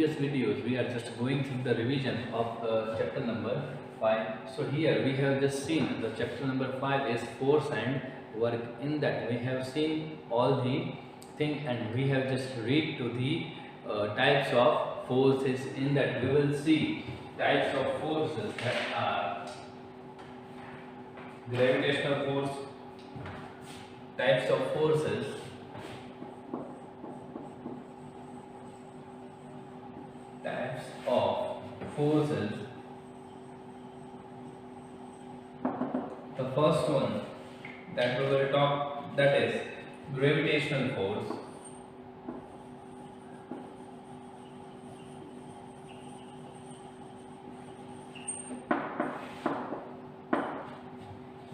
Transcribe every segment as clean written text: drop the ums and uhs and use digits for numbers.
previous videos we are just going through the revision of chapter number 5. So here we have just seen the chapter number 5 is force and work. In that we have seen all the thing and we have just read to the types of forces. In that we will see types of forces that are gravitational force, types of forces, types of forces. The first one that we will talk, that is gravitational force.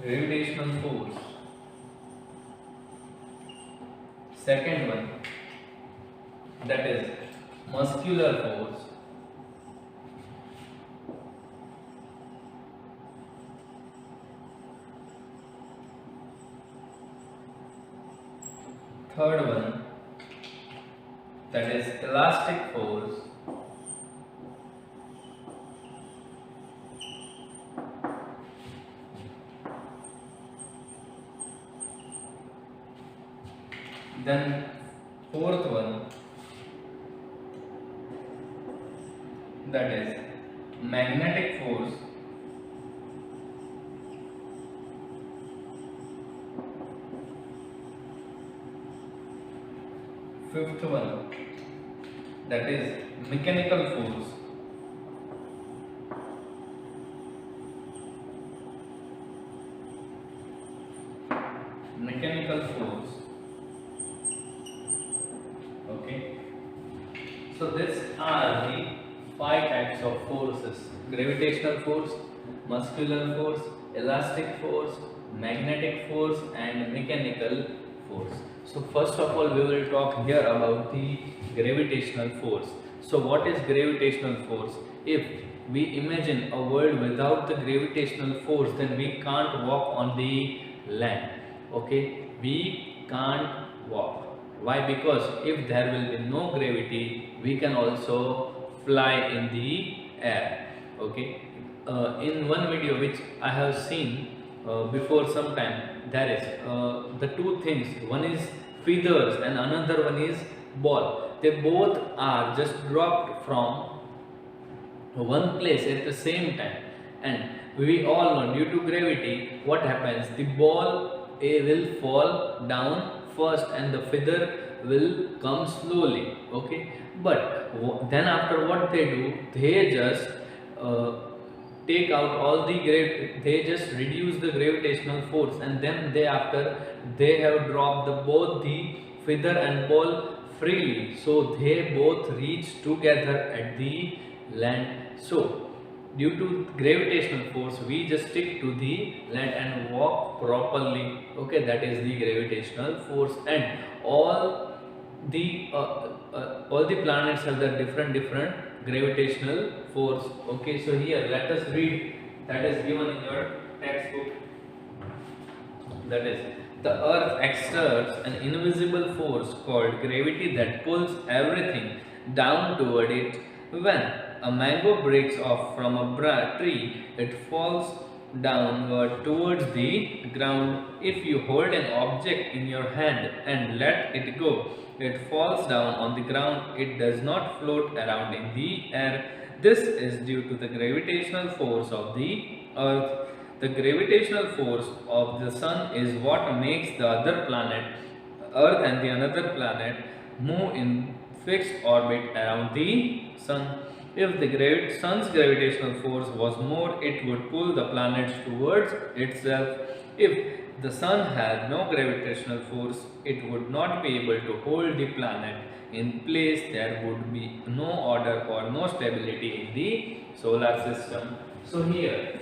Gravitational force. Second one, that is muscular force. Third one, that is elastic force. Then fourth one, that is magnetic force. Fifth one, that is mechanical force. Mechanical force. Okay. So these are the 5 types of forces: gravitational force, muscular force, elastic force, magnetic force, and mechanical force. So first of all, we will talk here about the gravitational force. So what is gravitational force? If we imagine a world without the gravitational force, then we can't walk on the land. Okay, we can't walk. Why? Because if there will be no gravity, we can also fly in the air. Okay. In one video which I have seen before some time, there is the two things. One is feathers and another one is ball. They both are just dropped from one place at the same time, and we all know due to gravity what happens. The ball will fall down first and the feather will come slowly. Okay, but then after what they do, they just take out all the they just reduce the gravitational force, and then they after they have dropped both the feather and ball freely, so they both reach together at the land. So due to gravitational force, we just stick to the land and walk properly. Okay, that is the gravitational force. And the all the planets have the different gravitational force. Okay, so here let us read that is given in your textbook. That is, the earth exerts an invisible force called gravity that pulls everything down toward it. When a mango breaks off from a tree, it falls downward towards the ground. If you hold an object in your hand and let it go, it falls down on the ground. It does not float around in the air. This is due to the gravitational force of the earth. The gravitational force of the sun is what makes the other planet, earth and the another planet, move in fixed orbit around the sun. If the sun's gravitational force was more, it would pull the planets towards itself. If the sun had no gravitational force, it would not be able to hold the planet in place. There would be no order or no stability in the solar system. So here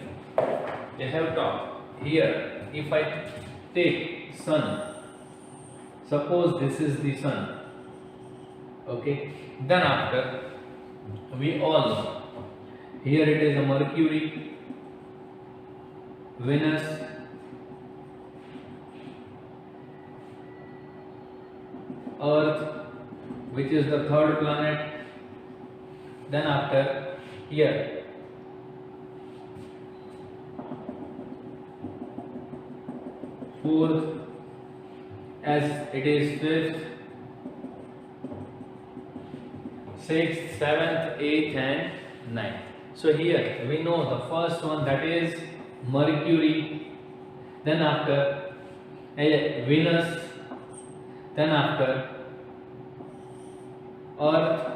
they have talked. Here, if I take sun, suppose this is the sun. Okay, then after we all know, here it is a Mercury, Venus, Earth, which is the third planet, then after here fourth, as it is fifth, sixth, seventh, eighth and ninth. So here we know the first one, that is Mercury, then after Venus, then after Earth,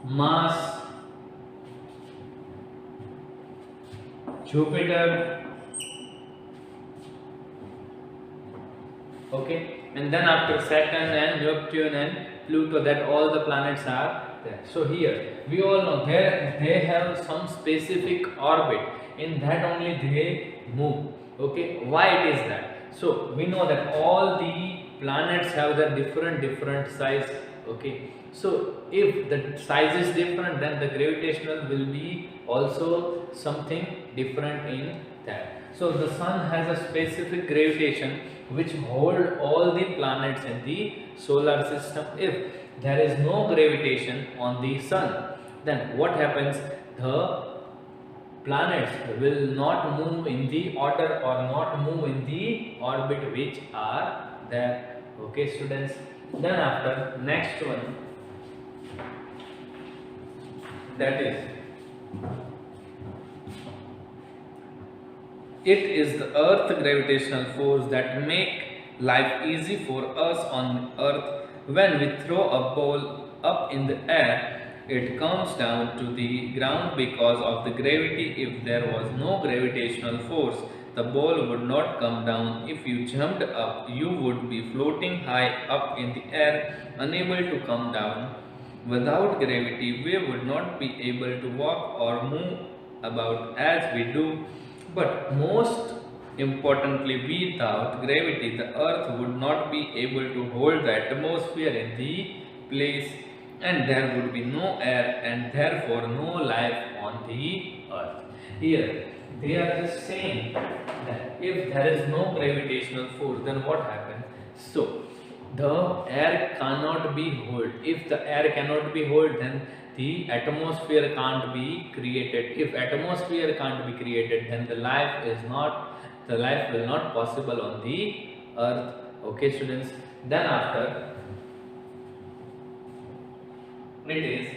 Mars, Jupiter, okay, and then after Saturn and Neptune and Pluto, that all the planets are there. So here we all know they have some specific orbit, in that only they move. Okay, why it is that? So we know that all the planets have the different size. Okay, so if the size is different, then the gravitational will be also something different in that. So the sun has a specific gravitation which hold all the planets in the solar system. If there is no gravitation on the sun, then what happens? The planets will not move in the order or not move in the orbit which are there. Okay, students. Then after next one, that is it is the earth gravitational force that make life easy for us on earth. When we throw a ball up in the air, it comes down to the ground because of the gravity. If there was no gravitational force, the ball would not come down. If you jumped up, you would be floating high up in the air, unable to come down. Without gravity, we would not be able to walk or move about as we do. But most importantly, without gravity, the earth would not be able to hold the atmosphere in the place, and there would be no air and therefore no life on the earth. Here they are just saying that if there is no gravitational force, then what happens? So the air cannot be held. If the air cannot be held, then the atmosphere can't be created. If atmosphere can't be created, then the life will not possible on the earth. Okay, students. Then after it is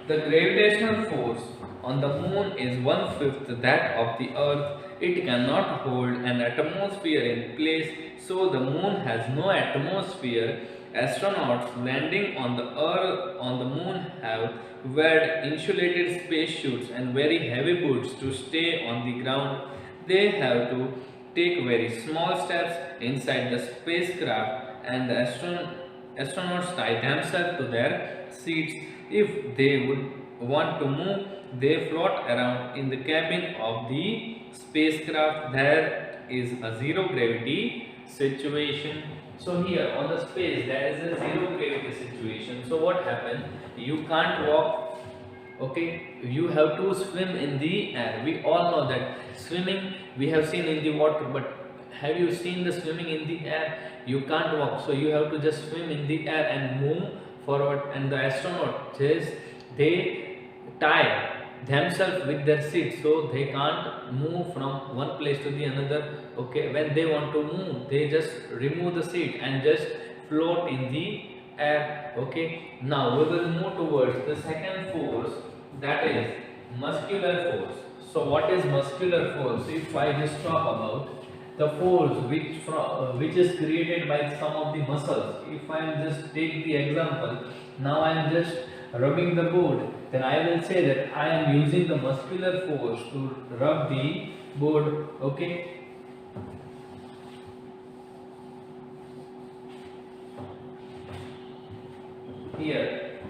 the gravitational force on the moon is 1/5 that of the earth. It cannot hold an atmosphere in place, so the moon has no atmosphere. Astronauts landing on the moon have wear insulated spacesuits and very heavy boots to stay on the ground. They have to take very small steps inside the spacecraft, and the astronauts tie themselves to their seats. If they would want to move, they float around in the cabin of the spacecraft. There is a zero gravity situation. So here on the space there is a zero gravity situation. So what happens? You can't walk. Okay, you have to swim in the air. We all know that swimming we have seen in the water, but have you seen the swimming in the air? You can't walk, so you have to just swim in the air and move forward. And the astronaut they tie themselves with their seat, so they can't move from one place to the another. Okay, when they want to move, they just remove the seat and just float in the air. Okay, now we will move towards the second force, that is muscular force. So what is muscular force? If I just talk about the force which is created by some of the muscles. If I am just take the example, now I am just rubbing the board, then I will say that I am using the muscular force to rub the board. Okay. Here,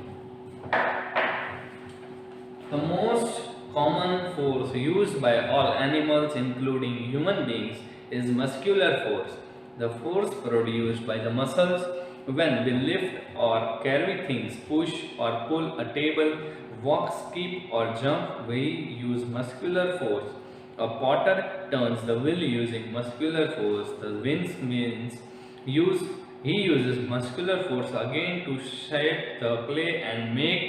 the most common force used by all animals, including human beings, is muscular force. The force produced by the muscles when we lift or carry things, push or pull a table, walk, skip or jump, we use muscular force. A potter turns the wheel using muscular force. The winds use he uses muscular force again to shape the clay and make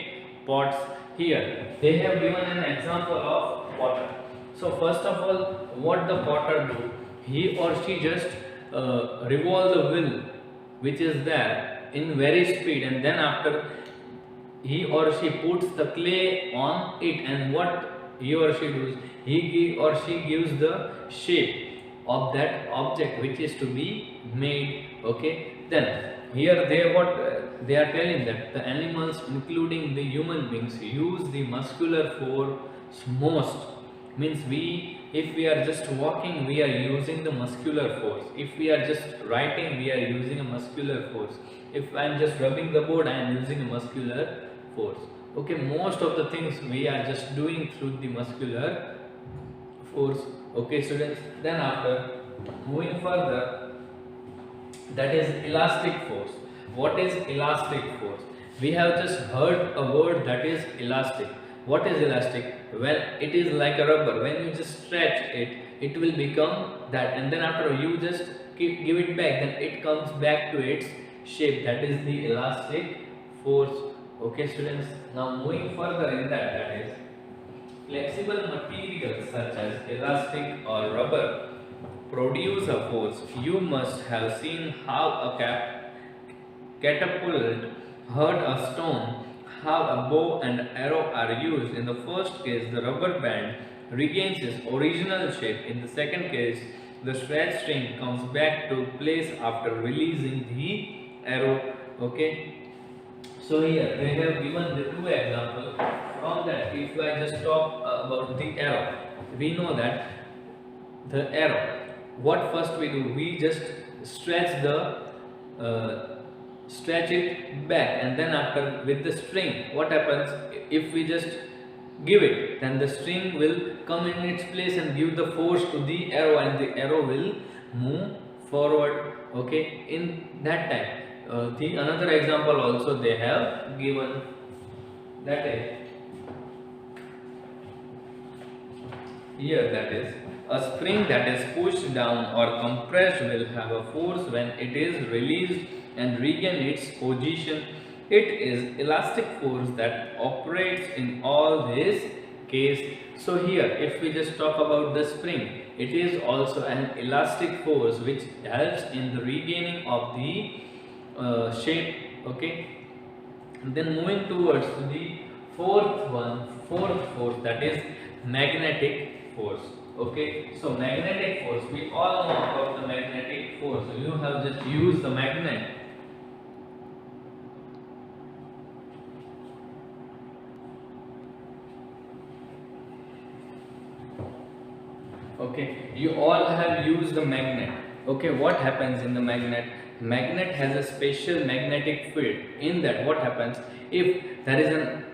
pots. Here they have given an example of potter. So first of all, what the potter do, he or she just revolve the wheel which is there in very speed, and then after he or she puts the clay on it, and what he or she does, or she gives the shape of that object which is to be made. Okay, then here they are telling that the animals including the human beings use the muscular force most. Means if we are just walking, we are using the muscular force. If we are just writing, we are using a muscular force. If I am just rubbing the board, I am using a muscular force. Okay, most of the things we are just doing through the muscular force. Okay students, then after moving further, that is elastic force. What is elastic force? We have just heard a word, that is elastic. What is elastic? Well, it is like a rubber. When you just stretch it, it will become that, and then after you just give it back, then it comes back to its shape. That is the elastic force. Okay students, now moving further in that is flexible materials such as elastic or rubber produce a force. You must have seen how a catapult hurt a stone, how a bow and arrow are used. In the first case, the rubber band regains its original shape. In the second case, the stretch string comes back to place after releasing the arrow. Okay. So here they have given the two examples. From that, if I just talk about the arrow, we know that the arrow, what first we do, we just stretch it back, and then after with the string, what happens, if we just give it, then the string will come in its place and give the force to the arrow, and the arrow will move forward. Okay, in that time. The another example also they have given, that is here, that is a spring that is pushed down or compressed will have a force when it is released and regain its position. It is elastic force that operates in all this case. So here if we just talk about the spring, it is also an elastic force which helps in the regaining of the shape. Okay, and then moving towards the fourth force, that is magnetic force. Okay, so magnetic force, we all know about the magnetic force. So you have just used the magnet. Okay, you all have used the magnet. Okay, what happens in the magnet? Magnet has a special magnetic field. In that, what happens if there is an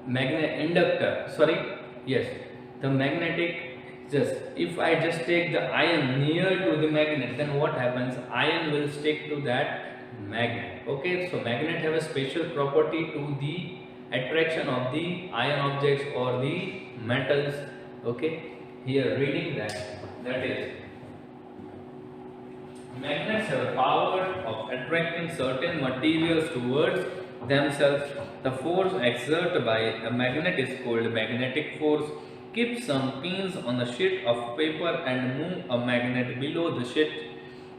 magnet inductor? Sorry, yes, the magnetic. Just if I just take the iron near to the magnet, then what happens? Iron will stick to that magnet. Okay, so magnet have a special property to the attraction of the iron objects or the metals. Okay, here reading that is magnets have a power of attracting certain materials towards themselves. The force exerted by a magnet is called magnetic force. Keep some pins on a sheet of paper and move a magnet below the sheet.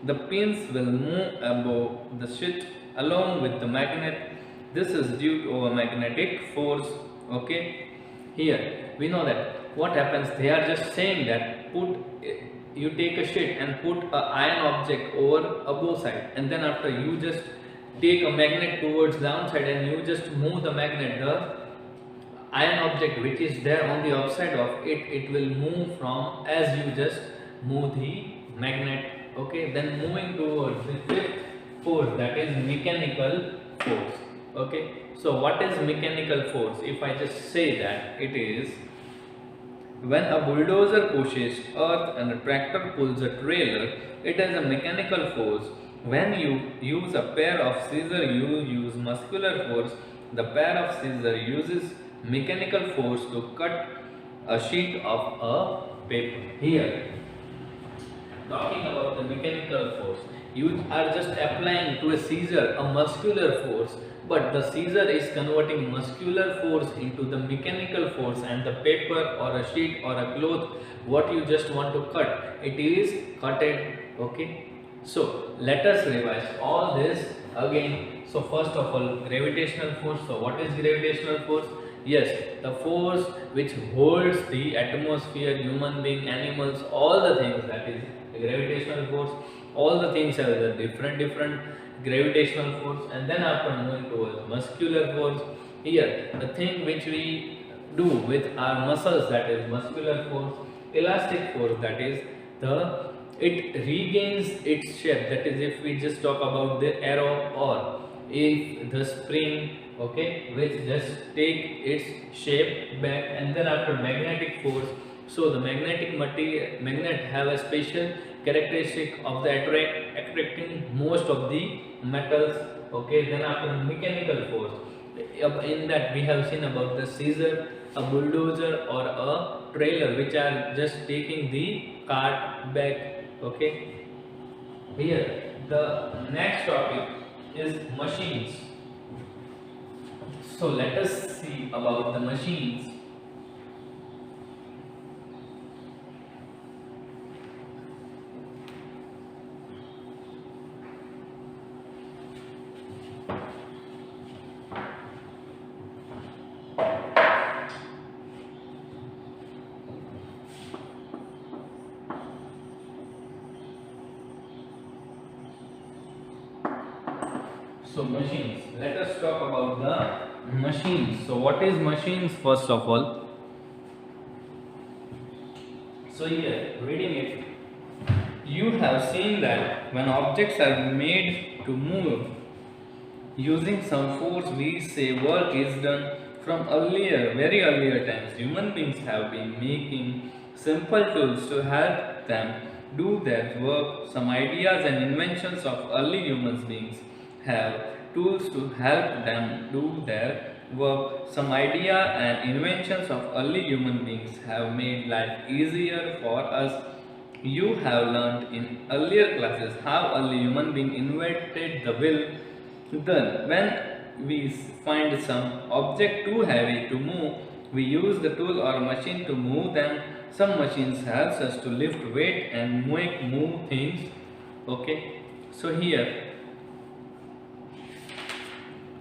The pins will move above the sheet along with the magnet. This is due to a magnetic force. Okay, here we know that what happens, they are just saying that you take a sheet and put an iron object over above side, and then after you just take a magnet towards downside and you just move the magnet, the iron object which is there on the upside of it, it will move from as you just move the magnet. Okay, then moving towards the fifth force, that is mechanical force. Okay, so what is mechanical force? If I just say that, it is when a bulldozer pushes earth and a tractor pulls a trailer, it has a mechanical force. When you use a pair of scissors, you use muscular force. The pair of scissors uses mechanical force to cut a sheet of a paper. Here talking about the mechanical force, you are just applying to a seizure a muscular force, but the seizure is converting muscular force into the mechanical force, and the paper or a sheet or a cloth what you just want to cut, it is cutted. Okay, so let us revise all this again. So first of all, gravitational force. So what is gravitational force? Yes, the force which holds the atmosphere, human being, animals, all the things, that is the gravitational force. All the things have the different gravitational force, and then after moving towards muscular force, here the thing which we do with our muscles, that is muscular force. Elastic force, that is the it regains its shape, that is if we just talk about the arrow, or if the spring, okay, which just take its shape back. And then after magnetic force, so the magnet have a special characteristic of the attracting most of the metals. Okay, then after mechanical force, in that we have seen about the scissor, a bulldozer or a trailer which are just taking the cart back. Okay, here the next topic is machines. So let us see about the machines. So machines, let us talk about the machines. So what is machines first of all? So here, reading it, you have seen that when objects are made to move using some force, we say work is done. From very earlier times, human beings have been making simple tools to help them do their work. Some ideas and inventions of early human beings have tools to help them do their work. Some idea and inventions of early human beings have made life easier for us. You have learned in earlier classes how early human being invented the wheel. Then, when we find some object too heavy to move, we use the tool or machine to move them. Some machines helps us to lift weight and make move things. Okay, so here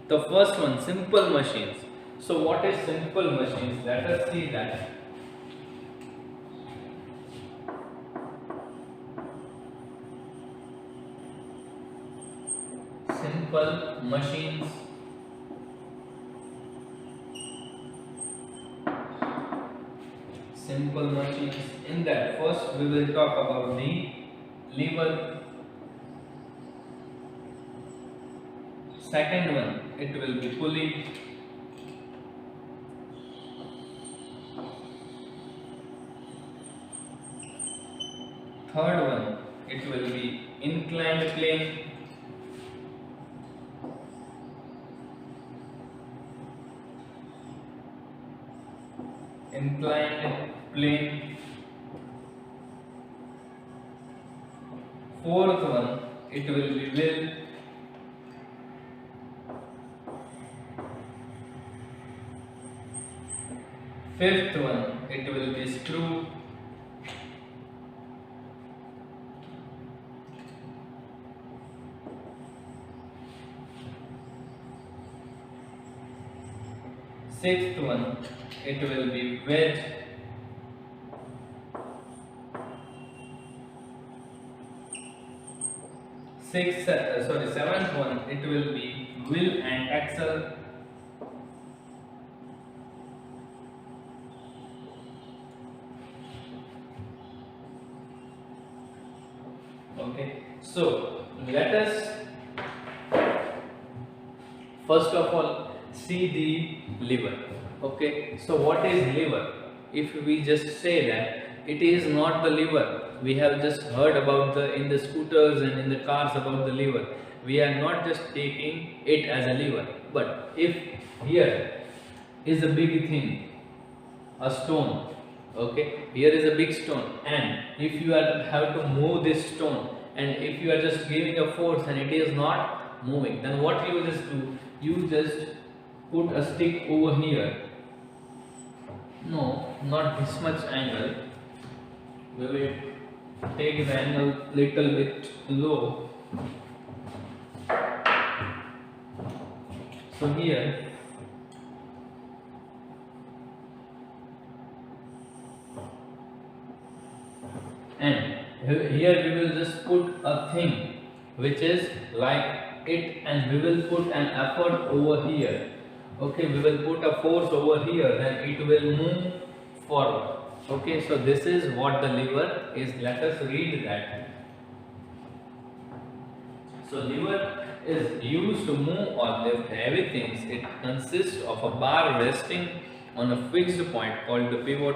the first one, simple machines. So what is simple machines? Let us see that. Simple machines. Simple machines. In that, first we will talk about the lever. Second one, it will be pulley. Third one, it will be inclined plane. Inclined plane. Fourth one, it will be wheel. Fifth one, it will be screw. Sixth one, it will be wedge. Seventh one, it will be wheel and axle. Okay, so let us first of all see the lever. Okay, so what is lever? If we just say that it is not the lever, we have just heard about in the scooters and in the cars about the lever. We are not just taking it as a lever, but if here is a big thing, a stone, Okay, here is a big stone, and if you have to move this stone, and if you are just giving a force and it is not moving, then what you just do, you just put a stick over here. No, not this much angle. We will take the angle little bit low. So here, and here we will just put a thing which is like it, and we will put an effort over here. Okay, we will put a force over here, then it will move forward. Okay, so this is what the lever is. Let us read that. So lever is used to move or lift heavy things. It consists of a bar resting on a fixed point called the pivot.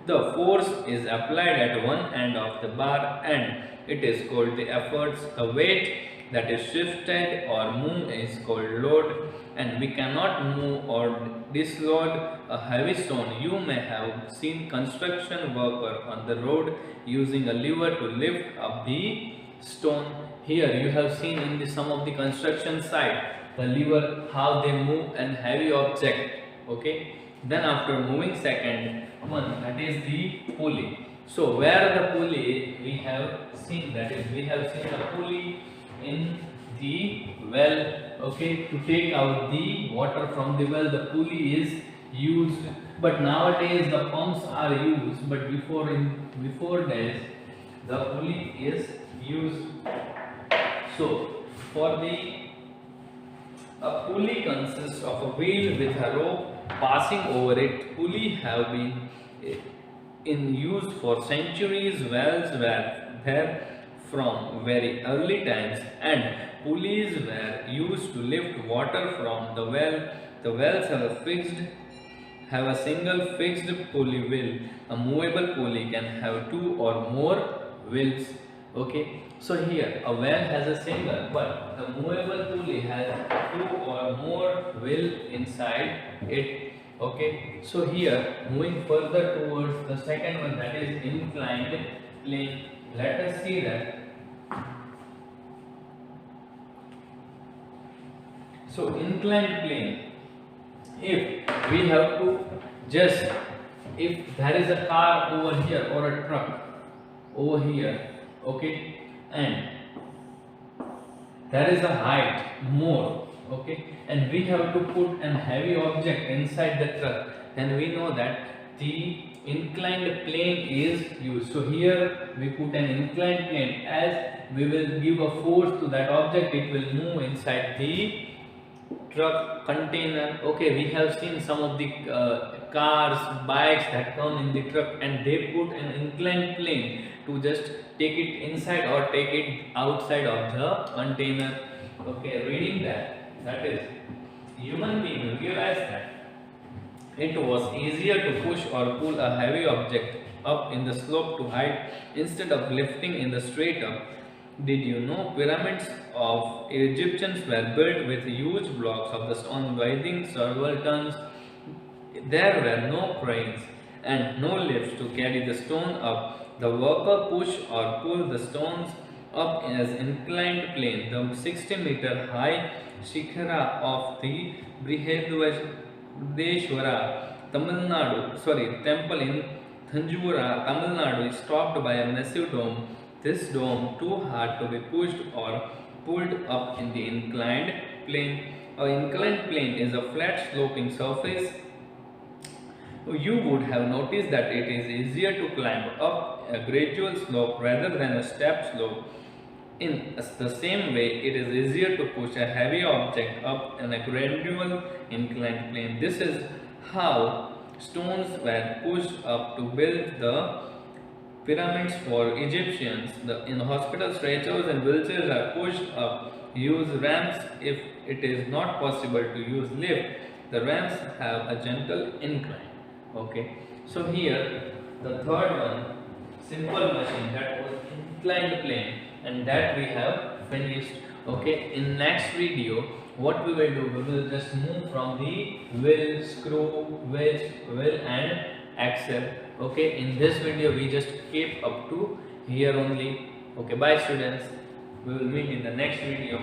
The force is applied at one end of the bar and it is called the efforts. The weight that is shifted or moved is called load, and we cannot move or dislodge a heavy stone. You may have seen construction worker on the road using a lever to lift up the stone. Here you have seen in some of the construction site the lever, how they move an heavy object. Okay, then after moving second one, that is the pulley. So where the pulley we have seen, that is we have seen a pulley in the well. Okay, to take out the water from the well, the pulley is used. But nowadays the pumps are used, but before days the pulley is used. So for a pulley consists of a wheel with a rope passing over it. Pulley have been in use for centuries. Wells were there from very early times, and pulleys were used to lift water from the well. The wells have a single fixed pulley wheel. A movable pulley can have two or more wheels. Okay, so here a well has a single, but the movable pulley has two or more wheel inside it. Okay, so here moving further towards the second one, that is inclined plane. Let us see that. So inclined plane, if we have to just, if there is a car over here or a truck over here, okay, and there is a height more, okay, and we have to put an heavy object inside the truck, then we know that the inclined plane is used. So here we put an inclined plane, as we will give a force to that object, it will move inside the truck container. Okay, we have seen some of the cars, bikes that come in the truck, and they put an inclined plane to just take it inside or take it outside of the container. Okay, reading that is human being realized that it was easier to push or pull a heavy object up in the slope to height instead of lifting in the straight up. Did you know pyramids of Egyptians were built with huge blocks of the stone weighing several tons? There were no cranes and no lifts to carry the stone up. The worker pushed or pulled the stones up as inclined plane. The 60-meter high Shikhara of the Brihadeshwara temple in Thanjavur, Tamil Nadu is topped by a massive dome. This dome too hard to be pushed or pulled up in the inclined plane. An inclined plane is a flat sloping surface. You would have noticed that it is easier to climb up a gradual slope rather than a step slope. In the same way, it is easier to push a heavy object up in a gradual inclined plane. This is how stones were pushed up to build the pyramids for Egyptians. In hospital, stretchers and wheelchairs are pushed up. Use ramps if it is not possible to use lift. The ramps have a gentle incline. Okay, so here the third one, simple machine, that was inclined plane, and that we have finished. Okay, in next video what we will do, we will just move from the wheel, screw, wedge, wheel and axle. Okay, in this video we just keep up to here only. Okay, bye students, we will meet in the next video.